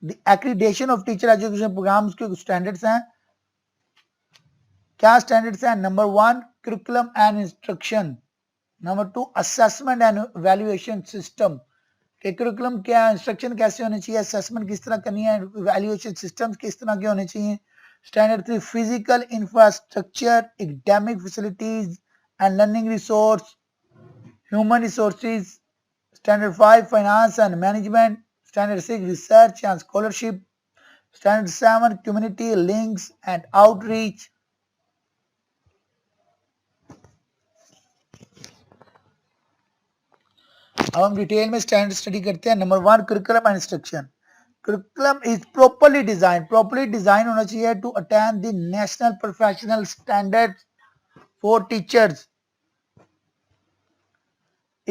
The accreditation of teacher education programmes के standards हैं. क्या स्टैंडर्ड्स हैं? Number 1 curriculum and instruction. Number 2 assessment and evaluation system. के curriculum क्या, इंस्ट्रक्शन कैसे होने चाहिए, असेसमेंट किस तरह करनी है, वैल्यूएशन सिस्टम किस तरह के होने चाहिए. Standard 3 physical infrastructure, academic facilities and learning resource, human resources. Standard 5 finance and management. Standard 6 research and scholarship. Standard 7 community links and outreach. अब हम डिटेल में स्टैंडर्ड स्टडी करते हैं. Number 1 curriculum and instruction. Curriculum is properly designed. Properly designed होना चाहिए to attain the national professional standards for teachers.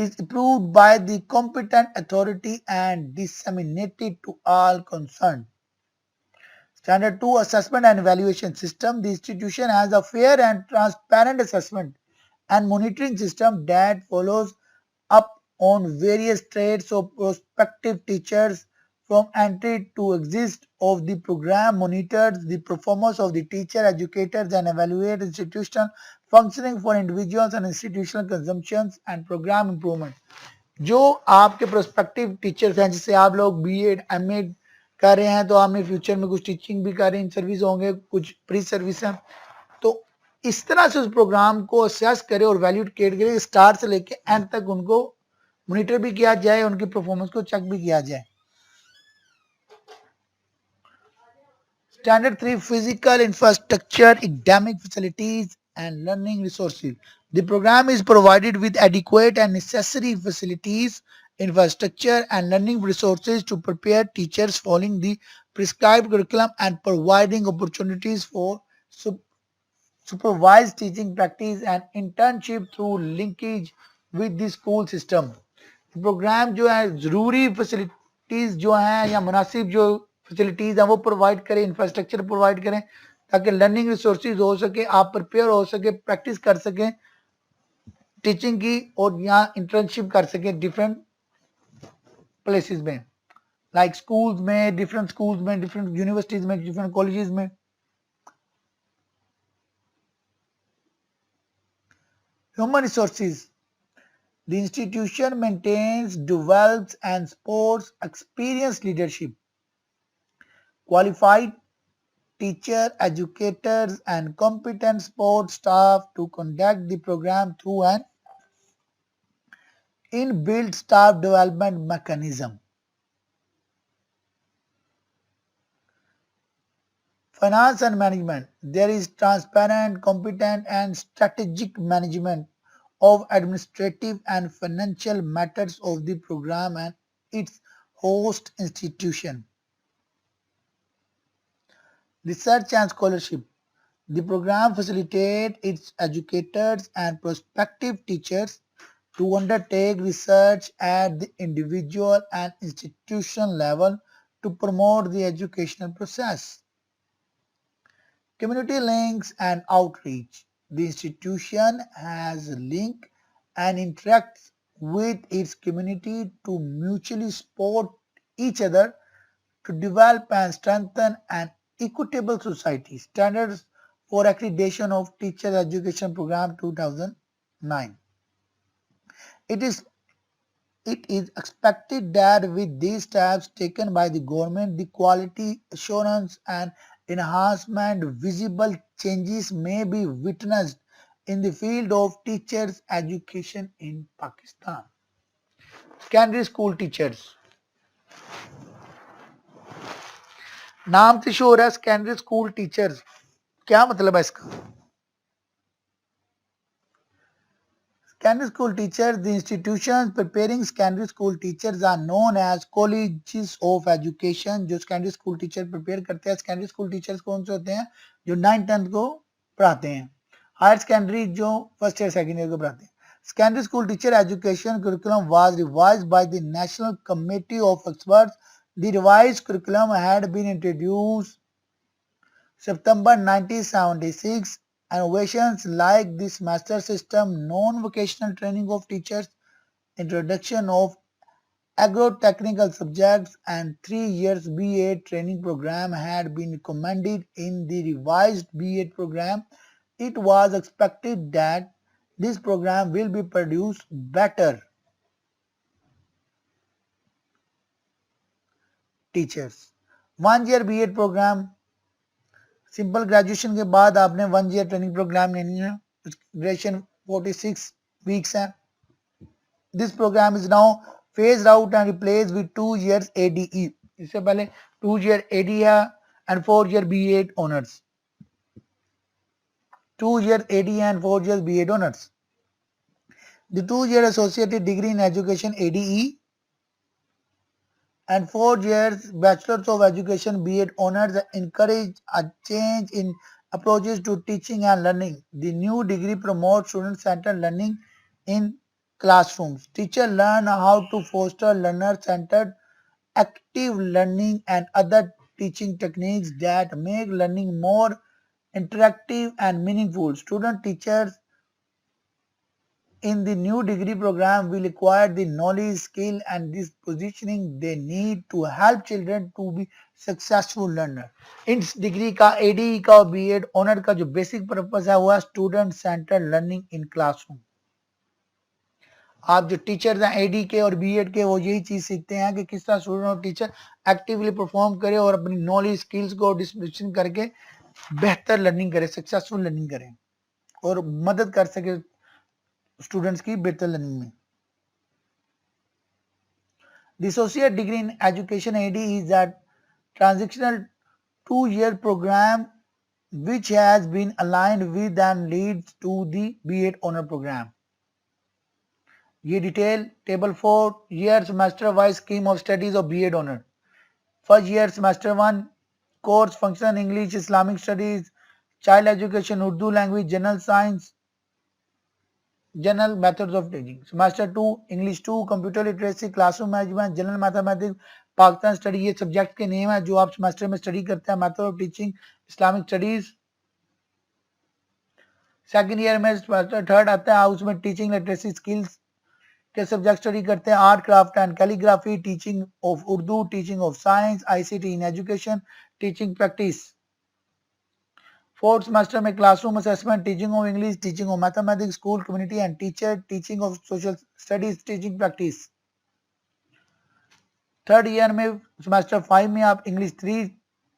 Is approved by the competent authority and disseminated to all concerned. Standard 2 assessment and evaluation system. The institution has a fair and transparent assessment and monitoring system that follows up on various traits of prospective teachers from entry to exit of the program, monitors the performance of the teacher, educators, and evaluate institutional functioning for individuals and institutional consumptions and program improvement. जो आपके prospective teachers हैं, जिससे आप लोग BEd MEd कर रहे हैं, तो आपने फ्यूचर में कुछ टीचिंग भी कर रहे हैं, सर्विस होंगे, कुछ प्री सर्विस हैं, तो इस तरह से उस प्रोग्राम को असेस करे और वैल्यूएट करे, स्टार्ट से लेके एंड तक उनको मॉनिटर भी किया जाए, उनकी परफॉर्मेंस को चेक भी किया जाए. Standard 3 physical infrastructure, academic facilities and learning resources. The program is provided with adequate and necessary facilities, infrastructure and learning resources to prepare teachers following the prescribed curriculum and providing opportunities for supervised teaching practice and internship through linkage with the school system. Programme जो है ज़रूरी facilities जो हैं या मुनासिब जो facilities हैं वो प्रोवाइड करें, इंफ्रास्ट्रक्चर प्रोवाइड करें, ताकि लर्निंग रिसोर्सेज हो सके, आप प्रिपेयर हो सके, प्रैक्टिस कर सकें टीचिंग की, और यहाँ इंटर्नशिप कर सकें डिफरेंट प्लेसेस में, लाइक स्कूल्स में, डिफरेंट स्कूल्स में, डिफरेंट यूनिवर्सिटीज़ में, डिफरेंट कॉलेजेस में. Human resources. The institution maintains, develops and supports experienced leadership, qualified teacher, educators and competent support staff to conduct the program through an inbuilt staff development mechanism. Finance and management. There is transparent, competent and strategic management of administrative and financial matters of the program and its host institution. Research and scholarship. The program facilitates its educators and prospective teachers to undertake research at the individual and institutional level to promote the educational process. Community links and outreach. The institution has a link and interacts with its community to mutually support each other to develop and strengthen an equitable society. Standards for accreditation of teacher education program 2009. It is expected that with these steps taken by the government, the quality assurance and enhancement visible changes may be witnessed in the field of teachers education in Pakistan. Secondary school teachers. नाम से show हो रहा है secondary school teachers, क्या मतलब है इसका? Secondary school teachers, the institutions preparing secondary school teachers are known as colleges of education. जो secondary school teacher prepare करते हैं, secondary school teachers कौन से होते हैं? जो 9th-10th को पढ़ाते हैं. Higher secondary जो first year second year को पढ़ाते हैं. Secondary school teacher education curriculum was revised by the National Committee of Experts. The revised curriculum had been introduced September 1976. Innovations like this master system, non-vocational training of teachers, introduction of Agro-technical subjects and 3 years BA training program had been recommended in the revised BA program. It was expected that this program will be produced better teachers. 1 year BA program, simple graduation के बाद आपने 1 ear training programme लेनी है. Duration 46 weeks है. This program is now phased out and replaced with 2 years ADE. इससे पहले 2 year ADE है and 4 year B8 honors. 2 year ADE and 4 years B8 honors. The 2 year associated degree in education ADE and 4 years bachelor's of education B8 honors encourage a change in approaches to teaching and learning. The new degree promotes student-centered learning in classrooms. Teachers learn how to foster learner-centered active learning and other teaching techniques that make learning more interactive and meaningful. Student teachers in the new degree program will acquire the knowledge, skill and this positioning they need to help children to be successful learner. इस degree का ADE का और B.Ed honour का जो basic purpose है वो है student centred learning in classroom. आप जो टीचर्स हैं एडी के और बीएड के वो यही चीज सीखते हैं कि किस तरह स्टूडेंट और टीचर एक्टिवली परफॉर्म करे और अपनी नॉलेज स्किल्स को डिस्ट्रीब्यूशन करके बेहतर लर्निंग करे, सक्सेसफुल लर्निंग करें और मदद कर सके स्टूडेंट्स की बेहतर लर्निंग में. The associate degree in education AD is a transitional 2-year program which has been aligned with and leads to the B.Ed honor program. ये detail table 4 year semester wise scheme of studies of B.Ed honour. First year semester 1 course functional English, Islamic studies, child education, Urdu language, general science, general methods of teaching. Semester 2 English 2, computer literacy, classroom management, general mathematics, Pakistan study. ये subject के name है जो आप semester में study करते हैं. Method of teaching Islamic studies. Second year में semester 3 आता है उसमें टीचिंग लिटरेसी स्किल्स के सब्जेक्ट स्टडी करते हैं. Art craft and calligraphy, teaching of Urdu, teaching of science, ICT in education, teaching practice. Fourth semester में classroom assessment, teaching of English, teaching of mathematics, school community and teacher, teaching of social studies, teaching practice. Third year में semester 5 में आप English 3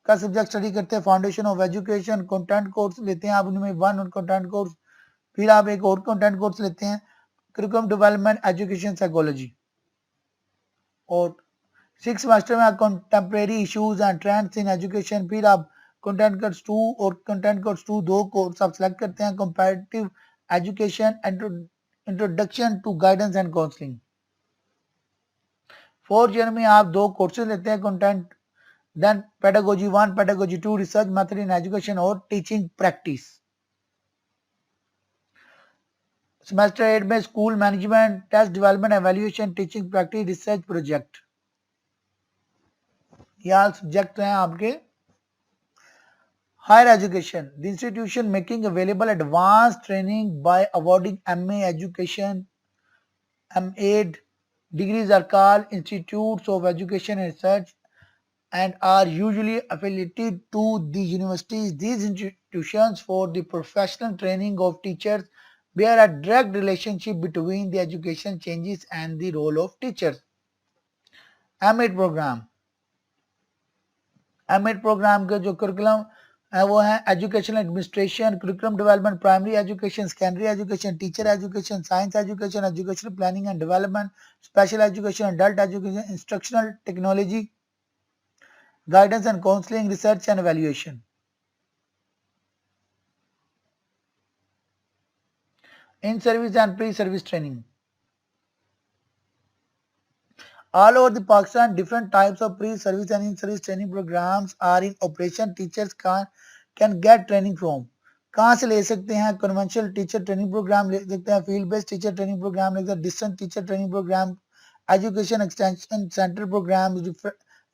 का subject study करते हैं. Foundation of education content course लेते हैं आप, उनमें 1 और कंटेंट कोर्स. फिर आप एक और कंटेंट कोर्स लेते हैं करिकुलम डेवलपमेंट एजुकेशन साइकोलॉजी. और 6 सेमेस्टर में आप contemporary issues and trends in education. फिर आप कंटेंट कोर्स 2 और कंटेंट कोर्स 2 दो कोर्स आप सेलेक्ट करते हैं. Comparative education, introduction to guidance and counselling. Fourth year में आप 2 कोर्सेज लेते हैं content then pedagogy 1, pedagogy 2, research method in education और टीचिंग प्रैक्टिस. सेमेस्टर 8 में school management, test development, evaluation, teaching practice, research project. ये subject हैं आपके. Higher education, the institution making available advance training by awarding MA education, MAd degrees are called institutes of education and research and are usually affiliated to the universities. These institutions for the professional training of teachers bear a direct relationship between the education changes and the role of teachers. MAd program, MAd program के जो curriculum है वो है education administration, curriculum development, primary education, secondary education, teacher education, science education, education planning and development, special education, adult education, instructional technology, guidance and counselling, research and evaluation. In service and pre-service training. All over the Pakistan, different types of pre-service and in-service training programs are in operation. Teachers can get training from. कहाँ से ले सकते हैं? Conventional teacher training programme ले सकते हैं, field based teacher training programme ले सकते हैं, distance teacher training programme, education extension centre programme,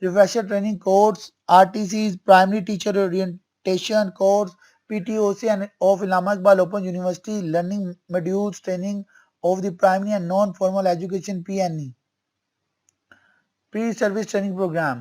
refresher training course, RTCs, primary teacher orientation course, PTOC and of Allama Iqbal Open University, learning modules, training of the primary and non-formal education PNE. Pre-service training program.